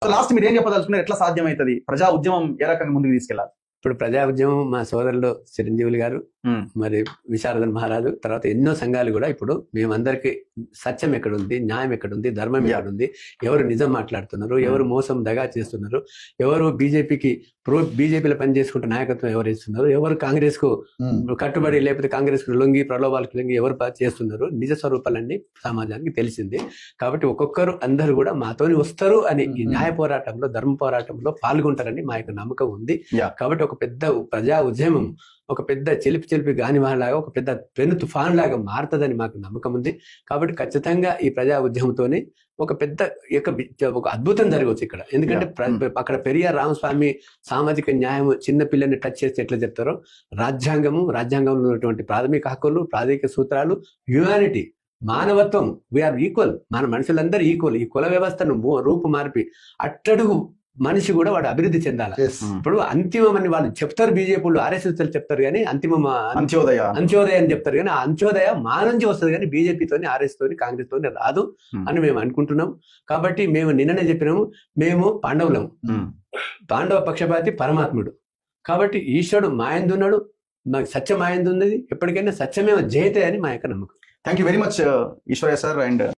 Last మీరు ఏం చెప్పదలుచుకున్నారు? ఎట్లా సాధ్యమవుతుంది? ప్రజా ఉద్యమం ఏ రకంగా ముందుకు తీసుకెళ్లాలి? ఇప్పుడు ప్రజా ఉద్యమం మా సోదరులు చిరంజీవులు గారు, మరి విశారదన్ మహారాజు, తర్వాత ఎన్నో సంఘాలు కూడా ఇప్పుడు మేమందరికి సత్యం ఎక్కడుంది, న్యాయం ఎక్కడుంది, ధర్మం ఎక్కడుంది, ఎవరు నిజం మాట్లాడుతున్నారు, ఎవరు మోసం దగా చేస్తున్నారు, ఎవరు బీజేపీలో పని చేసుకుంటూ నాయకత్వం ఎవరు ఇస్తున్నారు, ఎవరు కాంగ్రెస్ కు కట్టుబడి లేకపోతే కాంగ్రెస్ కు లొంగి ప్రలోభాలకు లొంగి ఎవరు చేస్తున్నారు, నిజ స్వరూపాలన్నీ సమాజానికి తెలిసింది. కాబట్టి ఒక్కొక్కరు అందరూ కూడా మాతోని వస్తారు అని ఈ న్యాయ పోరాటంలో, ధర్మ పోరాటంలో పాల్గొంటారని మా యొక్క నమ్మకం ఉంది. కాబట్టి ఒక పెద్ద ప్రజా ఉద్యమం, ఒక పెద్ద చిలిపి గానివాలాగా, ఒక పెద్ద పెను తుఫాన్ లాగా మారుతుందని మాకు నమ్మకం ఉంది. కాబట్టి ఖచ్చితంగా ఈ ప్రజా ఉద్యమంతోనే ఒక పెద్ద ఒక అద్భుతం జరగవచ్చు ఇక్కడ. ఎందుకంటే అక్కడ పెరియార్ రామస్వామి సామాజిక న్యాయం చిన్న పిల్లని టచ్ చేస్తే ఎట్లా చెప్తారో, రాజ్యాంగంలో ఉన్నటువంటి ప్రాథమిక హక్కులు, ప్రాథమిక సూత్రాలు, హ్యూమానిటీ, మానవత్వం, వీఆర్ ఈక్వల్, మన మనుషులందరూ ఈక్వల్. ఈ కుల వ్యవస్థను రూపు మార్పి అట్టడుగు మనిషి కూడా వాడు అభివృద్ధి చెందాలి. ఇప్పుడు అంతిమం అని వాళ్ళు చెప్తారు, బీజేపీలు ఆర్ఎస్ఎస్ చెప్తారు కానీ అంత్యోదయ అని చెప్తారు కానీ ఆ అంత్యోదయ మా నుంచి వస్తుంది కానీ బీజేపీతోని, ఆర్ఎస్ తోని, కాంగ్రెస్ తోని రాదు అని మేము అనుకుంటున్నాం. కాబట్టి మేము నిన్ననే చెప్పినాము, మేము పాండవులం, పాండవ పక్షపాతి పరమాత్ముడు. కాబట్టి ఈశ్వరుడు మాయందున్నాడు, మాకు సత్యం మాయందున్నది, ఎప్పటికైనా సత్యమేమో జయతే అని మా యొక్క నమ్మకం. Thank you very much Aishwarya sir. And